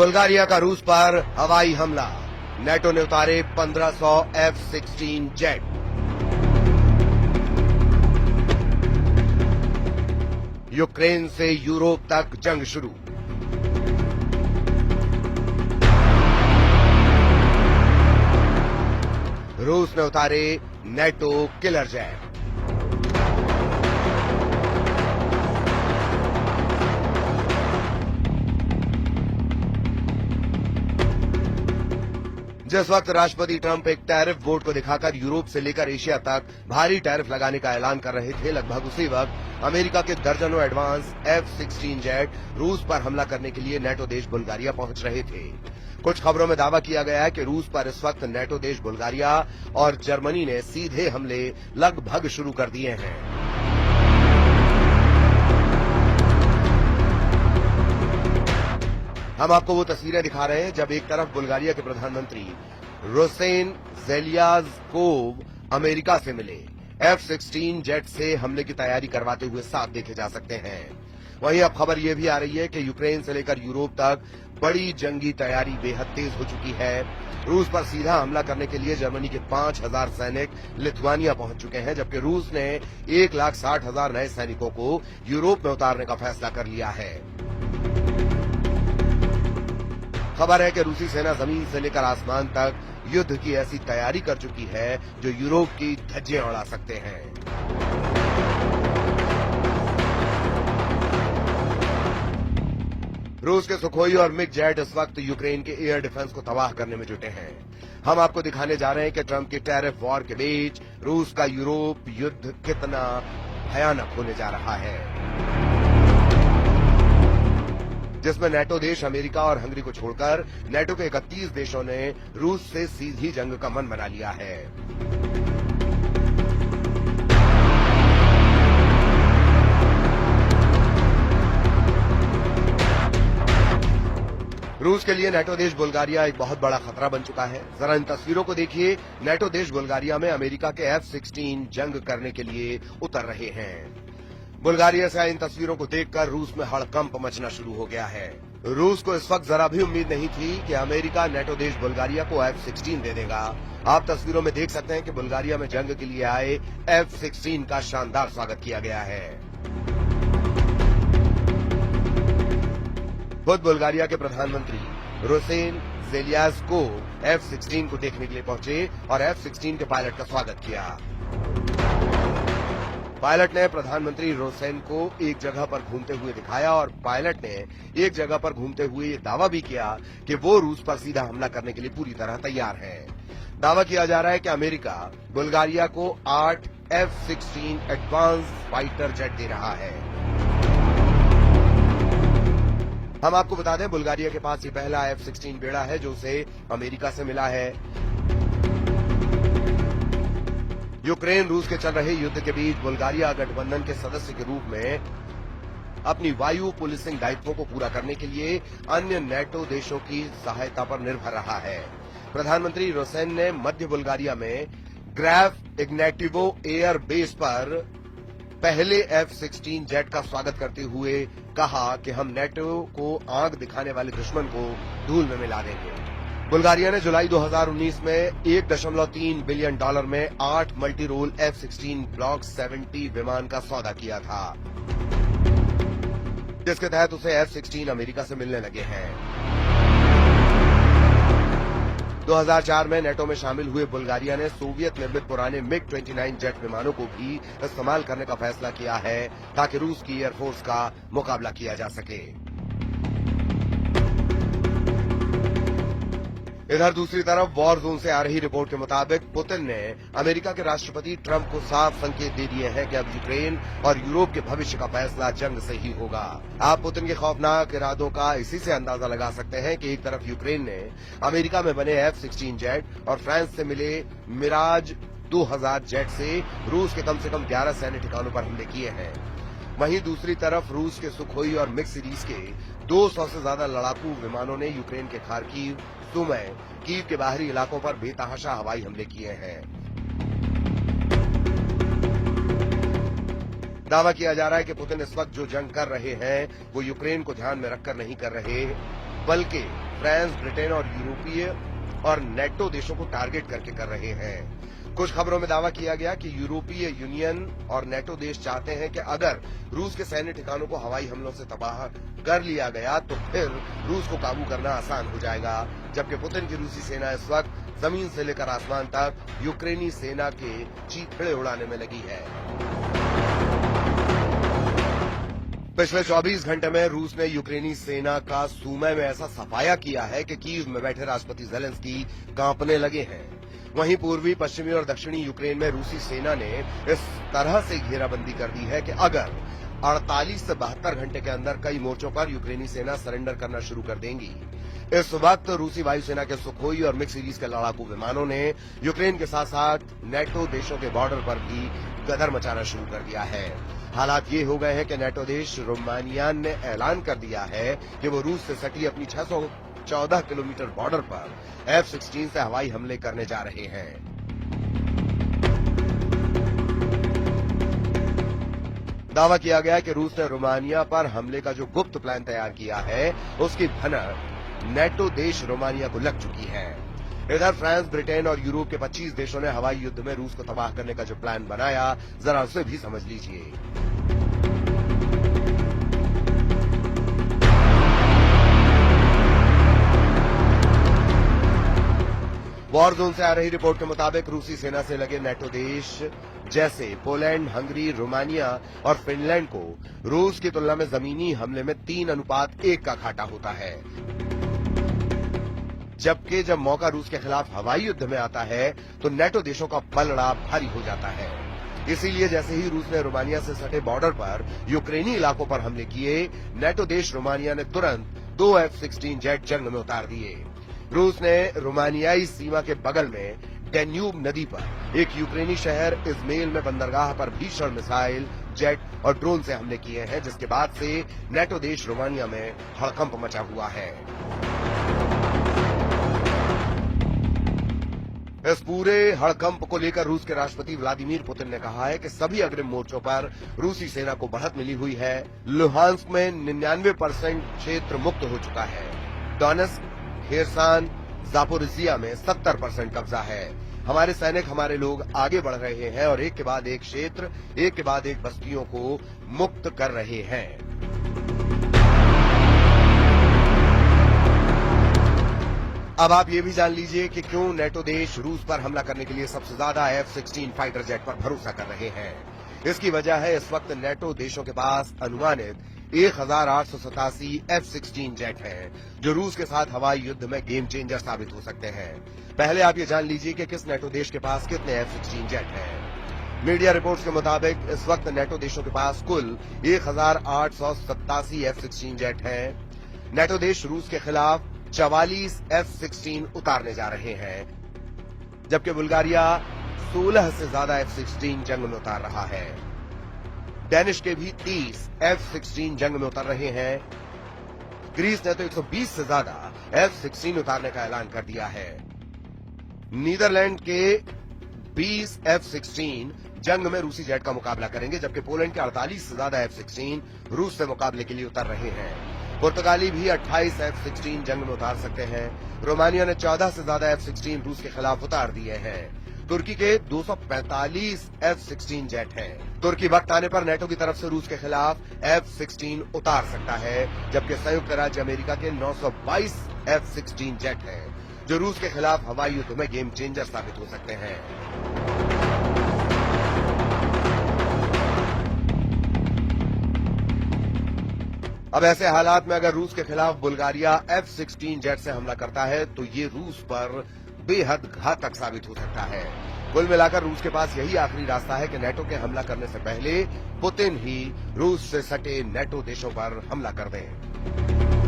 Bulgaria का रूस पर हवाई हमला, नेटो ने उतारे 1500 F-16 जेट। यूक्रेन से यूरोप तक जंग शुरू। रूस ने उतारे नेटो किलर जेट। जिस वक्त राष्ट्रपति ट्रंप एक टैरिफ वोट को दिखाकर यूरोप से लेकर एशिया तक भारी टैरिफ लगाने का ऐलान कर रहे थे, लगभग उसी वक्त अमेरिका के दर्जनों एडवांस F-16 जेट रूस पर हमला करने के लिए नेटो देश बुल्गारिया पहुंच रहे थे। कुछ खबरों में दावा किया गया है कि रूस पर इस वक्त नेटो देश बुल्गारिया और जर्मनी ने सीधे हमले लगभग शुरू कर दिए हैं। हम आपको वो तस्वीरें दिखा रहे हैं जब एक तरफ बुल्गारिया के प्रधानमंत्री रूसेन ज़ेलेज़कोव अमेरिका से मिले, F-16 जेट से हमले की तैयारी करवाते हुए साफ देखे जा सकते हैं। वहीं अब खबर यह भी आ रही है कि यूक्रेन से लेकर यूरोप तक बड़ी जंगी तैयारी बेहद तेज हो चुकी है। रूस पर सीधा हमला करने के लिए जर्मनी के 5000 सैनिक लिथुआनिया पहुंच चुके हैं, जबकि रूस ने 1,60,000 नए सैनिकों को यूरोप में उतारने का फैसला कर लिया है। खबर है कि रूसी सेना जमीन से लेकर आसमान तक युद्ध की ऐसी तैयारी कर चुकी है जो यूरोप की धज्जियां उड़ा सकते हैं। रूस के सुखोई और मिग जेट इस वक्त यूक्रेन के एयर डिफेंस को तबाह करने में जुटे हैं। हम आपको दिखाने जा रहे हैं कि ट्रंप की टैरिफ वॉर के बीच रूस का यूरोप युद्ध कितना भयानक होने जा रहा है, जिसमें नेटो देश अमेरिका और हंगरी को छोड़कर नेटो के 31 देशों ने रूस से सीधी जंग का मन बना लिया है। रूस के लिए नेटो देश बुल्गारिया एक बहुत बड़ा खतरा बन चुका है। जरा इन तस्वीरों को देखिए। नेटो देश बुल्गारिया में अमेरिका के F-16 जंग करने के लिए उतर रहे हैं। बुल्गारिया से इन तस्वीरों को देखकर रूस में हड़कंप मचना शुरू हो गया है। रूस को इस वक्त जरा भी उम्मीद नहीं थी कि अमेरिका नेटो देश बुल्गारिया को F-16 दे देगा। आप तस्वीरों में देख सकते हैं कि बुल्गारिया में जंग के लिए आए F-16 का शानदार स्वागत किया गया है। खुद बुल्गारिया के प्रधानमंत्री रूसेन ज़ेलेज़कोव F-16 को देखने के लिए पहुंचे और F-16 के पायलट का स्वागत किया। पायलट ने प्रधानमंत्री रूसेन को एक जगह पर घूमते हुए दिखाया और पायलट ने एक जगह पर घूमते हुए ये दावा भी किया कि वो रूस पर सीधा हमला करने के लिए पूरी तरह तैयार है। दावा किया जा रहा है कि अमेरिका बुल्गारिया को 8 F-16 एडवांस फाइटर जेट दे रहा है। हम आपको बता दें, बुल्गारिया के पास ये पहला F-16 बेड़ा है जो उसे अमेरिका से मिला है। यूक्रेन रूस के चल रहे युद्ध के बीच बुल्गारिया गठबंधन के सदस्य के रूप में अपनी वायु पुलिसिंग दायित्वों को पूरा करने के लिए अन्य नेटो देशों की सहायता पर निर्भर रहा है। प्रधानमंत्री रूसेन ने मध्य बुल्गारिया में ग्रैफ इग्नेटिवो एयर बेस पर पहले F-16 जेट का स्वागत करते हुए कहा कि हम नेटो को आंख दिखाने वाले दुश्मन को धूल में मिला देंगे। बुल्गारिया ने जुलाई 2019 में $1.3 बिलियन में 8 मल्टी रोल F-16 ब्लॉक 70 विमान का सौदा किया था, जिसके तहत उसे F-16 अमेरिका से मिलने लगे हैं। 2004 में नेटो में शामिल हुए बुल्गारिया ने सोवियत निर्मित पुराने MiG-29 जेट विमानों को भी इस्तेमाल करने का फैसला किया है ताकि रूस की एयरफोर्स का मुकाबला किया जा सके। इधर दूसरी तरफ वॉर जोन से आ रही रिपोर्ट के मुताबिक पुतिन ने अमेरिका के राष्ट्रपति ट्रंप को साफ संकेत दे दिए हैं कि अब यूक्रेन और यूरोप के भविष्य का फैसला जंग से ही होगा। आप पुतिन के खौफनाक इरादों का इसी से अंदाजा लगा सकते हैं कि एक तरफ यूक्रेन ने अमेरिका में बने F-16 जेट और फ्रांस से मिले मिराज 2000 जेट से रूस के कम से कम 11 सैन्य ठिकानों पर हमले किए हैं। वहीं दूसरी तरफ रूस के सुखोई और मिग सीरीज के 200 से ज्यादा लड़ाकू विमानों ने यूक्रेन के खार्किव, सुमी, कीव के बाहरी इलाकों पर बेतहाशा हवाई हमले किए हैं। दावा किया जा रहा है कि पुतिन इस वक्त जो जंग कर रहे हैं वो यूक्रेन को ध्यान में रखकर नहीं कर रहे, बल्कि फ्रांस, ब्रिटेन और यूरोपीय और नेटो देशों को टारगेट करके कर रहे हैं। कुछ खबरों में दावा किया गया कि यूरोपीय यूनियन और नेटो देश चाहते हैं कि अगर रूस के सैन्य ठिकानों को हवाई हमलों से तबाह कर लिया गया तो फिर रूस को काबू करना आसान हो जाएगा, जबकि पुतिन की रूसी सेना इस वक्त जमीन से लेकर आसमान तक यूक्रेनी सेना के चीथड़े उड़ाने में लगी है। पिछले 24 घंटे में रूस ने यूक्रेनी सेना का सूमय में ऐसा सफाया किया है कि कीव में बैठे राष्ट्रपति ज़ेलेंस्की कांपने लगे हैं। वहीं पूर्वी, पश्चिमी और दक्षिणी यूक्रेन में रूसी सेना ने इस तरह से घेराबंदी कर दी है कि अगर 48 से 72 घंटे के अंदर कई मोर्चों पर यूक्रेनी सेना सरेंडर करना शुरू कर देंगी। इस वक्त रूसी वायुसेना के सुखोई और मिग सीरीज के लड़ाकू विमानों ने यूक्रेन के साथ साथ नेटो देशों के बॉर्डर पर भी गदर मचाना शुरू कर दिया है। हालात ये हो गए हैं कि नेटो देश रोमानिया ने ऐलान कर दिया है कि वो रूस से सटी अपनी 614 किलोमीटर बॉर्डर पर F-16 से हवाई हमले करने जा रहे हैं। दावा किया गया कि रूस ने रोमानिया पर हमले का जो गुप्त प्लान तैयार किया है उसकी भनक नेटो देश रोमानिया को लग चुकी है। इधर फ्रांस, ब्रिटेन और यूरोप के 25 देशों ने हवाई युद्ध में रूस को तबाह करने का जो प्लान बनाया, जरा उसे भी समझ लीजिए। वॉर जोन से आ रही रिपोर्ट के मुताबिक रूसी सेना से लगे नेटो देश जैसे पोलैंड, हंगरी, रोमानिया और फिनलैंड को रूस की तुलना में जमीनी हमले में 3:1 का घाटा होता है, जबकि जब मौका रूस के खिलाफ हवाई युद्ध में आता है तो नेटो देशों का पलड़ा भारी हो जाता है। इसीलिए जैसे ही रूस ने रोमानिया से सटे बॉर्डर पर यूक्रेनी इलाकों पर हमले किए, नेटो देश रोमानिया ने तुरंत 2 F-16 जेट जंग में उतार दिए। रूस ने रोमानियाई सीमा के बगल में डेन्यूब नदी पर एक यूक्रेनी शहर इज़मेल में बंदरगाह पर भीषण मिसाइल, जेट और ड्रोन से हमले किए हैं, जिसके बाद से नेटो देश रोमानिया में हड़कंप मचा हुआ है। इस पूरे हड़कंप को लेकर रूस के राष्ट्रपति व्लादिमीर पुतिन ने कहा है कि सभी अग्रिम मोर्चों पर रूसी सेना को बढ़त मिली हुई है। लुहांस्क में 99% क्षेत्र मुक्त हो चुका है। डोनेत्स्क, खेरसान, जापोरिजिया में 70% कब्जा है। हमारे सैनिक, हमारे लोग आगे बढ़ रहे हैं और एक के बाद एक क्षेत्र, एक के बाद एक बस्तियों को मुक्त कर रहे हैं। अब आप ये भी जान लीजिए कि क्यों नेटो देश रूस पर हमला करने के लिए सबसे ज्यादा F-16 फाइटर जेट पर भरोसा कर रहे हैं। इसकी वजह है इस वक्त नेटो देशों के पास अनुमानित 1887 F-16 जेट हैं, जो रूस के साथ हवाई युद्ध में गेम चेंजर साबित हो सकते हैं। पहले आप ये जान लीजिए कि किस नेटो देश के पास कितने F-16 जेट हैं। मीडिया रिपोर्ट्स के मुताबिक इस वक्त नेटो देशों के पास कुल 1887 F-16 जेट हैं। नेटो देश रूस के खिलाफ 44 F-16 उतारने जा रहे हैं, जबकि बुल्गारिया 16 से ज्यादा F-16 जंग में उतार रहा है। डेनिश के भी 30 F-16 जंग में उतर रहे हैं। ग्रीस ने तो 120 से ज्यादा F-16 उतारने का ऐलान कर दिया है। नीदरलैंड के 20 F-16 जंग में रूसी जेट का मुकाबला करेंगे, जबकि पोलैंड के 48 से ज्यादा F-16 रूस से मुकाबले के लिए उतर रहे हैं। पुर्तगाली भी 28 F-16 जंग में उतार सकते हैं। रोमानिया ने 14 से ज्यादा F-16 रूस के खिलाफ उतार दिए हैं। तुर्की के 245 F-16 जेट हैं। तुर्की वक्त आने पर नेटो की तरफ से रूस के खिलाफ F-16 उतार सकता है, जबकि संयुक्त राज्य अमेरिका के 922 F-16 जेट हैं, जो रूस के खिलाफ हवाई युद्ध में गेम चेंजर साबित हो सकते हैं। अब ऐसे हालात में अगर रूस के खिलाफ बुल्गारिया F-16 जेट से हमला करता है तो ये रूस पर बेहद घातक साबित हो सकता है। कुल मिलाकर रूस के पास यही आखिरी रास्ता है कि नेटो के हमला करने से पहले पुतिन ही रूस से सटे नेटो देशों पर हमला कर दें।